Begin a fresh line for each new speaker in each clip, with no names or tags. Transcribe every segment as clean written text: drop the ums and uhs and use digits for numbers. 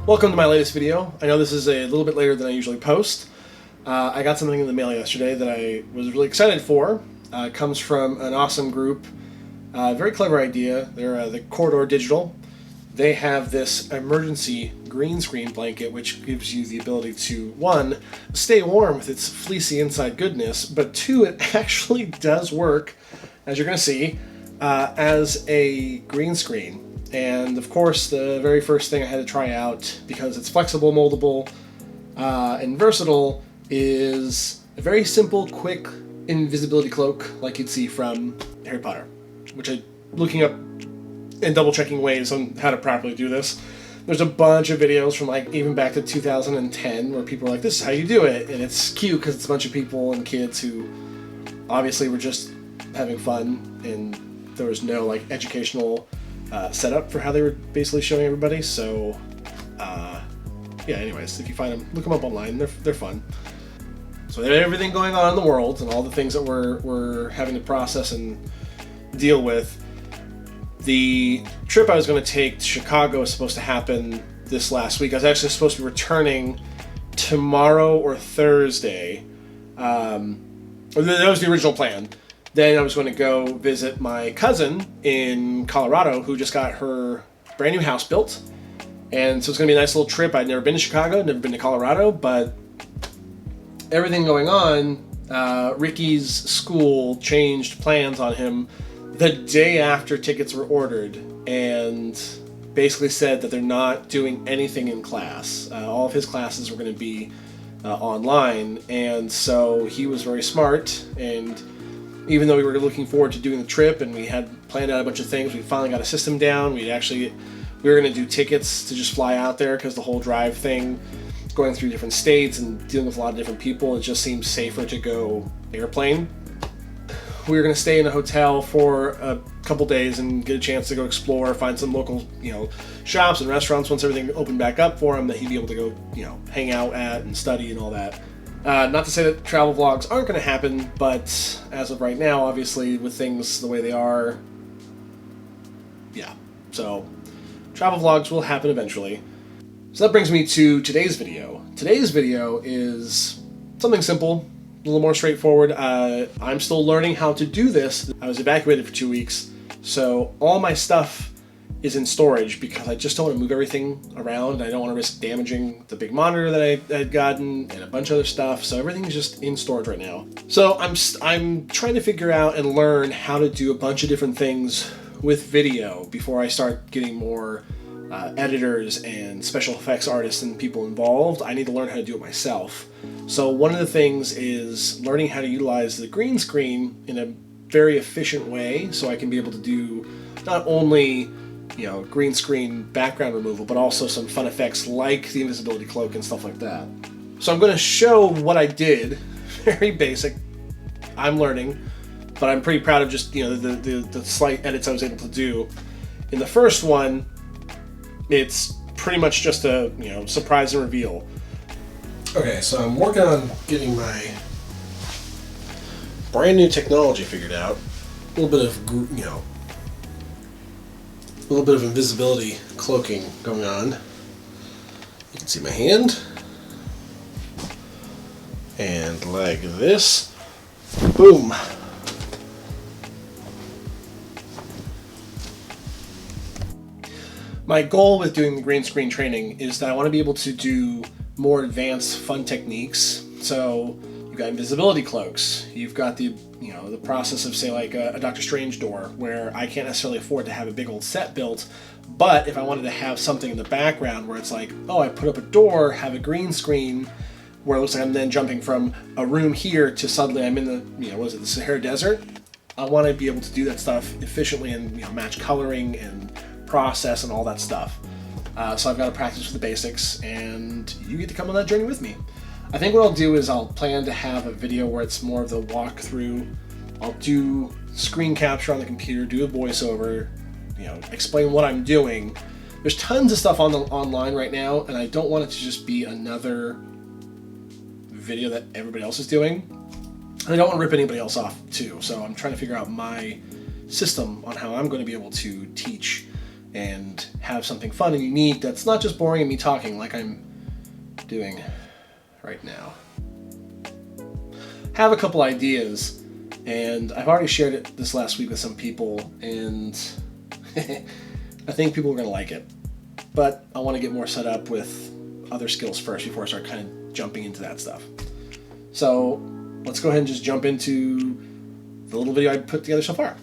Welcome to my latest video. I know this is a little bit later than I usually post. I got something in the mail yesterday that I was really excited for. It comes from an awesome group. Very clever idea. They're the Corridor Digital. They have this emergency green screen blanket which gives you the ability to, one, stay warm with its fleecy inside goodness, but two, it actually does work, as you're going to see, as a green screen. And of course, the very first thing I had to try out, because it's flexible, moldable, and versatile, is a very simple, quick invisibility cloak like you'd see from Harry Potter, which I'm looking up and double-checking ways on how to properly do this. There's a bunch of videos from like even back to 2010 where people are like, this is how you do it, and it's cute because it's a bunch of people and kids who obviously were just having fun, and there was no like educational setup for how they were basically showing everybody. So yeah, anyways, if you find them, look them up online. They're fun. So they had everything going on in the world and all the things that we're having to process and deal with. The trip I was going to take to Chicago was supposed to happen this last week. I was actually supposed to be returning tomorrow or Thursday. That was the original plan. Then I was going to go visit my cousin in Colorado who just got her brand new house built. And so it's going to be a nice little trip. I'd never been to Chicago, never been to Colorado, but everything going on, Ricky's school changed plans on him the day after tickets were ordered and basically said that they're not doing anything in class. All of his classes were going to be online, and so he was very smart, and even though we were looking forward to doing the trip and we had planned out a bunch of things, we finally got a system down. We were going to do tickets to just fly out there because the whole drive thing, going through different states and dealing with a lot of different people, it just seemed safer to go airplane. We were going to stay in a hotel for a couple days and get a chance to go explore, find some local, shops and restaurants once everything opened back up for him that he'd be able to go, hang out at and study and all that. Not to say that travel vlogs aren't going to happen, but as of right now, obviously, with things the way they are, yeah. So, travel vlogs will happen eventually. So that brings me to today's video. Today's video is something simple, a little more straightforward. I'm still learning how to do this. I was evacuated for 2 weeks, so all my stuff is in storage because I just don't want to move everything around. I don't want to risk damaging the big monitor that I had gotten and a bunch of other stuff. So everything's just in storage right now. So I'm trying to figure out and learn how to do a bunch of different things with video before I start getting more editors and special effects artists and people involved. I need to learn how to do it myself. So one of the things is learning how to utilize the green screen in a very efficient way so I can be able to do not only green screen background removal, but also some fun effects like the invisibility cloak and stuff like that. So I'm going to show what I did. Very basic. I'm learning, but I'm pretty proud of just the slight edits I was able to do. In the first one, it's pretty much just a surprise and reveal. Okay, so I'm working on getting my brand new technology figured out. A little bit of a little bit of invisibility cloaking going on. You can see my hand. And like this. Boom. My goal with doing the green screen training is that I want to be able to do more advanced fun techniques. So you've got invisibility cloaks. You've got the process of, say, like a Doctor Strange door, where I can't necessarily afford to have a big old set built, but if I wanted to have something in the background where it's like, oh, I put up a door, have a green screen, where it looks like I'm then jumping from a room here to suddenly I'm in the Sahara Desert. I want to be able to do that stuff efficiently and match coloring and process and all that stuff. So I've got to practice with the basics, and you get to come on that journey with me. I think what I'll do is I'll plan to have a video where it's more of the walkthrough. I'll do screen capture on the computer, do a voiceover, explain what I'm doing. There's tons of stuff online right now, and I don't want it to just be another video that everybody else is doing. And I don't want to rip anybody else off too, so I'm trying to figure out my system on how I'm going to be able to teach and have something fun and unique that's not just boring and me talking like I'm doing right now. Have a couple ideas, and I've already shared it this last week with some people, and I think people are going to like it. But I want to get more set up with other skills first before I start kind of jumping into that stuff. So let's go ahead and just jump into the little video I put together so far.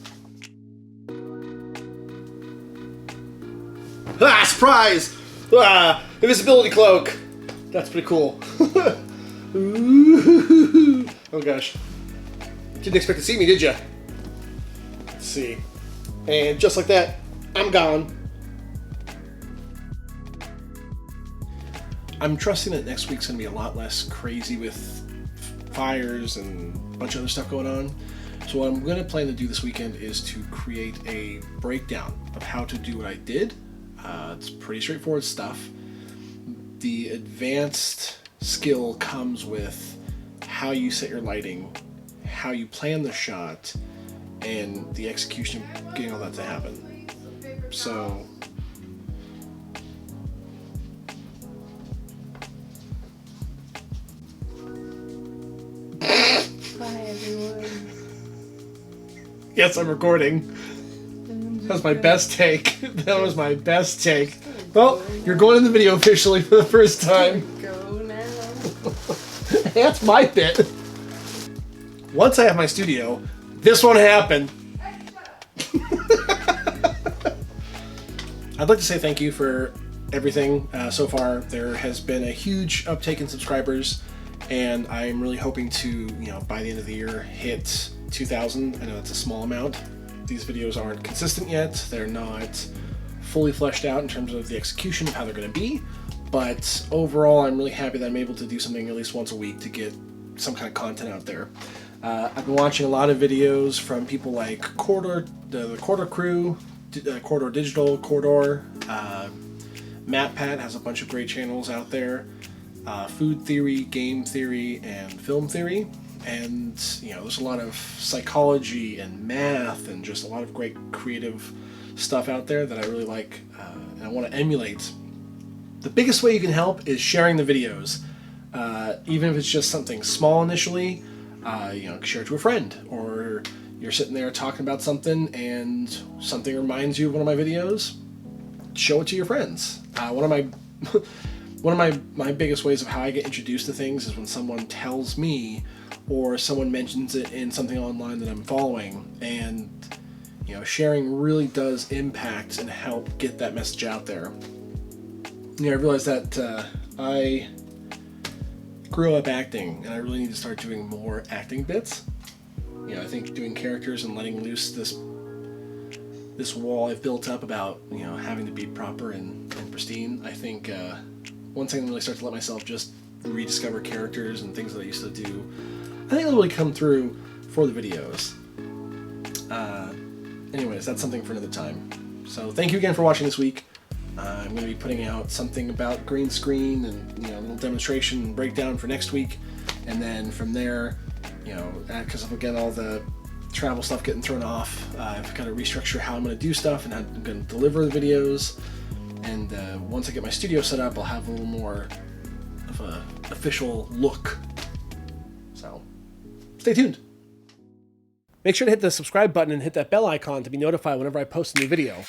Ah, surprise! Ah, Invisibility Cloak! That's pretty cool. Ooh. Oh gosh. Didn't expect to see me, did ya? Let's see. And just like that, I'm gone. I'm trusting that next week's going to be a lot less crazy with fires and a bunch of other stuff going on. So what I'm going to plan to do this weekend is to create a breakdown of how to do what I did. It's pretty straightforward stuff. The advanced skill comes with how you set your lighting, how you plan the shot, and the execution of getting all that to happen. So
Hi everyone.
yes, I'm recording. That was my best take. That was my best take. Well, you're going in the video officially for the first time.
Go now.
That's my bit. Once I have my studio, this won't happen. I'd like to say thank you for everything so far. There has been a huge uptake in subscribers, and I'm really hoping to, by the end of the year, hit 2,000. I know that's a small amount. These videos aren't consistent yet. They're not fully fleshed out in terms of the execution of how they're going to be, but overall I'm really happy that I'm able to do something at least once a week to get some kind of content out there. I've been watching a lot of videos from people like Corridor, the Corridor crew, Corridor Digital, Corridor, MatPat has a bunch of great channels out there, Food Theory, Game Theory, and Film Theory. And, there's a lot of psychology and math and just a lot of great creative stuff out there that I really like and I want to emulate. The biggest way you can help is sharing the videos. Even if it's just something small initially, share it to a friend, or you're sitting there talking about something and something reminds you of one of my videos, show it to your friends. One of my biggest ways of how I get introduced to things is when someone tells me or someone mentions it in something online that I'm following, and sharing really does impact and help get that message out there. I realized that I grew up acting, and I really need to start doing more acting bits. I think doing characters and letting loose this wall I've built up about having to be proper and pristine. I think once I can really start to let myself just rediscover characters and things that I used to do, I think it'll really come through for the videos. Anyways, that's something for another time. So thank you again for watching this week. I'm going to be putting out something about green screen and a little demonstration and breakdown for next week, and then from there, because of again all the travel stuff getting thrown off, I've got to restructure how I'm going to do stuff and how I'm going to deliver the videos. And once I get my studio set up, I'll have a little more of a official look. So stay tuned. Make sure to hit the subscribe button and hit that bell icon to be notified whenever I post a new video.